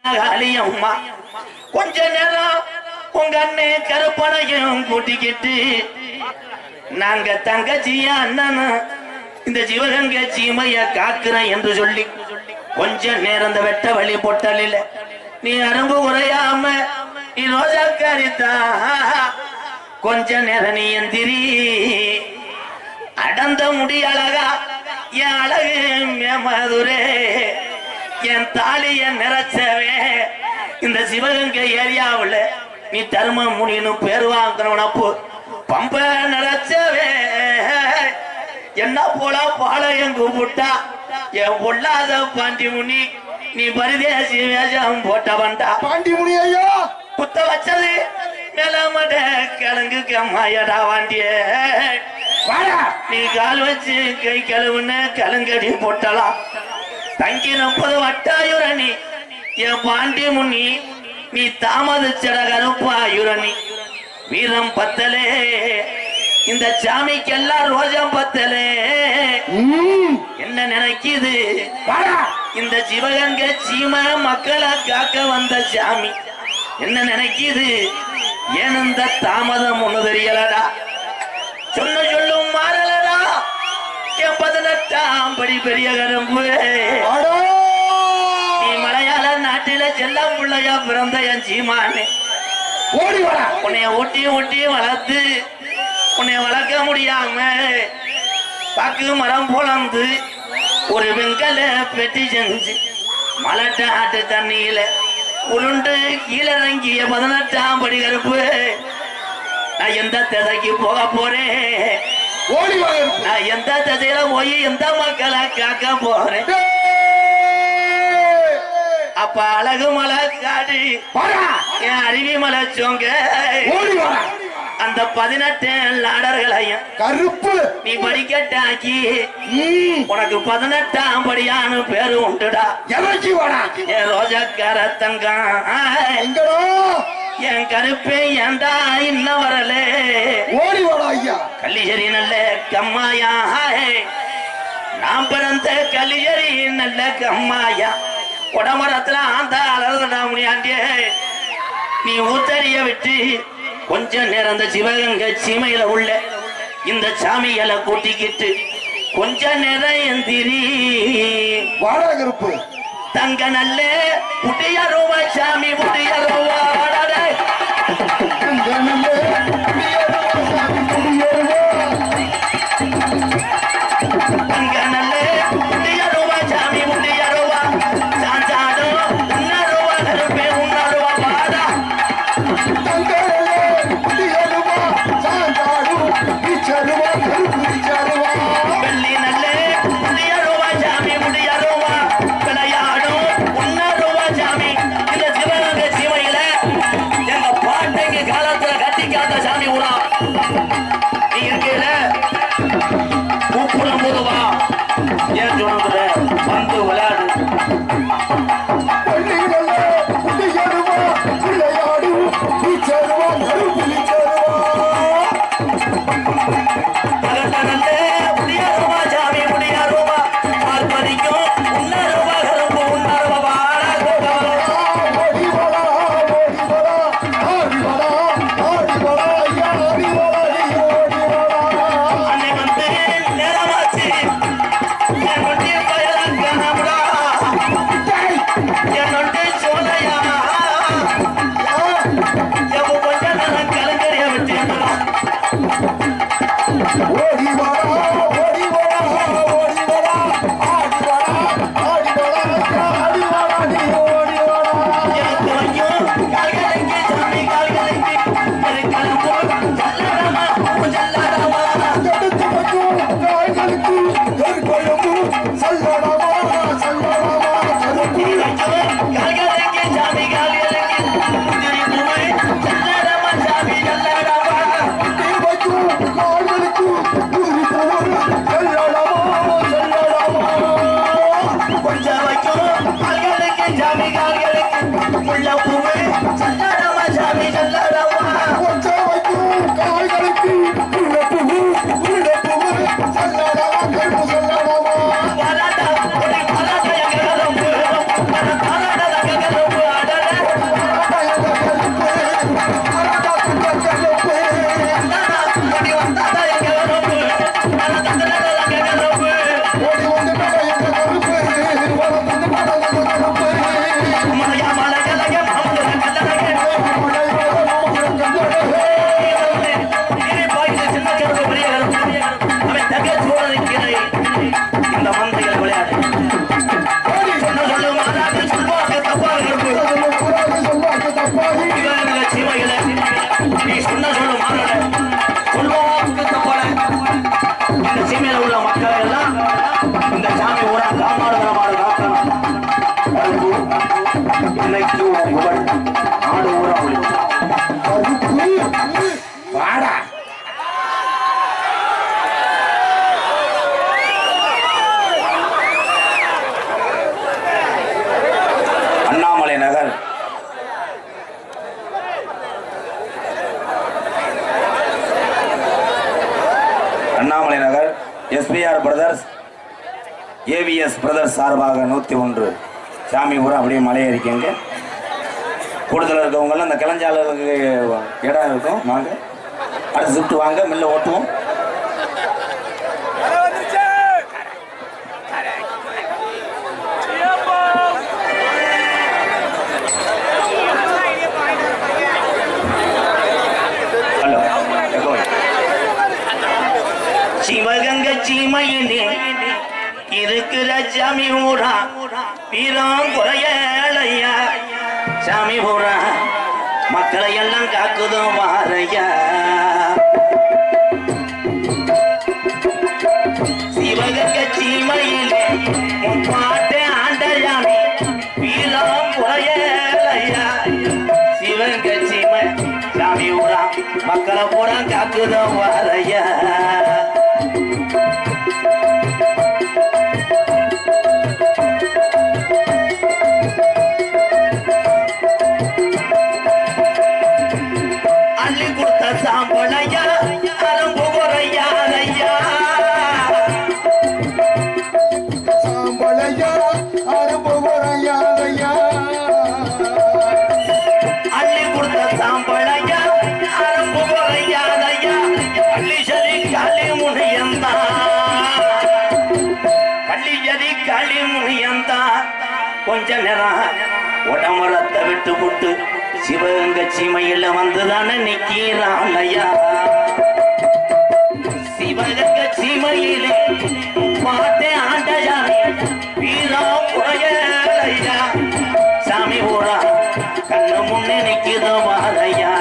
அம்மா கொஞ்ச நேரம் உங்க அண்ணன் கருப்பனையும் கூட்டிக்கிட்டு நாங்க தங்கச்சியா அண்ணனும் இந்த சிவகங்க சீமைய காக்குறேன் என்று சொல்லி கொஞ்ச நேரம் இந்த வெட்ட வழி பொட்டலில நீ அரும்பு உரையாம நீ ரோஜாக்காரித்தான் கொஞ்ச நேரம் நீ எந்திரி அடந்த முடி அழகா என் அழகு மேமதுரே என் தாலிய நிறைச்சவே இந்த சிவகங்கை ஏரியாவுல நீ தர்ம முனின்னு பேர் வாங்கணும்னப்போ பம்ப நிறைச்சவே என்ன போல பாளையம் கூப்பிட்டா என் பொல்லாத பாண்டி முனி நீ பரிதேசி வேஷம் போட்டவன்டா பாண்டி முனி ஐயா குத்த வச்சது மேலமட கிழங்கு கம்மாயடா வாண்டியே நீ கால் வச்சு கை கழுவுன்னு கலங்கடி போட்டலாம் தங்கி 30 வட்டாயுரணி என் பாண்டி முனி நீ தாமதிச்சட கருப்பாயுரணி வீரம் பத்தலே இந்த சாமிக்கெல்லாம் ரோஜம் பத்தலே என்ன நினைக்குது இந்த சிவகங்கை சீம மக்களை காக்க வந்த சாமி என்ன நினைக்குது ஏன் இந்த தாமதம் ஒண்ணு தெரியலடா சொன்ன சொல்லும் மாறலடா என் 18ஆம் படி பெரிய கரும்பு நீ மலையாள நாட்டில செல்லம் பிள்ளையா பிறந்த என் சீமானே ஓடி வரா உன்னைய ஒட்டி ஒட்டி வளர்த்து உன்னை வளர்க்க முடியாம பாக்கு மரம் போலந்து ஒரு வெங்கல பெட்டி செஞ்சு மலட்ட ஆட்டு தண்ணியில உருண்டு கீழறங்கிய 18ஆம் படி கருப்பு நான் எந்த திசைக்கு போக போறேன் ஓடி வர நான் எந்த திசையில போய் எந்த மக்களை காக்க போறேன் அப்ப அழகு மலை காடு என் அருவி மலை சோங்க ஓடி வர அந்த 18 லாடர்களையும் கருப்பு நீ படிக்கட்டாக்கி உனக்கு 18ஆம் படியான்னு பேரு உண்டுடா எவச்சி வாடா என் ரோஜாக்கார தங்கம் எங்கடா என் கருப்பே ஏண்டா இன்னும் வரல ஓடி வாடா ஐயா கல்லியரி நல்ல கம்மாயா நான் பிறந்த கல்லியரி நல்ல கம்மாயா உடமரத்துல ஆந்த அலர்தடா முடியாண்டிய நீ ஊத்தறிய விட்டு கொஞ்ச நேரம் இந்த சிவகங்கை சீமையில உள்ள இந்த சாமிகளை கூட்டிக்கிட்டு கொஞ்ச நேரம் எந்திரி வாடா கருப்பு தங்க நல்ல புட்டியருவா சாமி புட்டியருவா தங்க நல்ல புட்டியருவா சாமி புட்டியருவா சாஞ்சாடோ உன்னருவா கருப்பே உன்னருவா வாடா வெள்ளி நல்ல புட்டியருவா சாமி புட்டியருவா விளையாடும் உன்னருவா சாமி இந்த சிவகங்கை சீமையில எங்க பாட்டைக்கு காலத்துல கட்டிக்காத சாமி ஊரா நீ இருக்கையில கூப்பிடும் போது வா ஏன் சொல்லுற வந்து விளையாடு இன்னைக்கு உன் புகழ் நாடு ஊரா ஒழிக்கும். கருப்பு வாடா அண்ணாமலை நகர் அண்ணாமலை நகர் எஸ்பிஆர் பிரதர்ஸ் ஏவிஎஸ் பிரதர்ஸ் சார்பாக 101 சாமிபுரம் அப்படியே மலையேறிக்கங்க. கூடுதல் இருக்கவங்கெல்லாம் இந்த கிளஞ்சாளருக்கு இடம் இருக்கும். வாங்க அடுத்து ஷிஃப்ட் வாங்க மில்ல ஓட்டுவோம். ஹலோ சிவகங்க சீமையிலே இருக்கிற சாமி ஊரா வீரம் குறையலையா சாமி ஊரா மக்களை எல்லாம் காக்குதும் வாரையா சிவகங்க சீமையிலே பாட்டை ஆண்ட சாமி வீரம் குறையலையா சிவகங்க சீமை சாமி ஊரா மக்களை பூரா காக்குதும் வாரையா சாம்பளையா அரும்பு குறையாதையா சாம்பளையா அரும்பு குறையாதையா அள்ளி கொடுத்த சாம்பளையா அரும்பு குறையாதையா அள்ளி சரி களி முனியந்தா அள்ளி சரி களி முனியந்தா கொஞ்ச நேரம் உடம்புறத்தை விட்டு விட்டு சிவகங்க சீமையில வந்துதானே நிக்கிறான் ஐயா சிவகங்க சீமையில பாட்டை ஆண்டயா வீரா புறையா சாமி ஊரா கண்ணு முன்னே நிக்குதோ வாரையா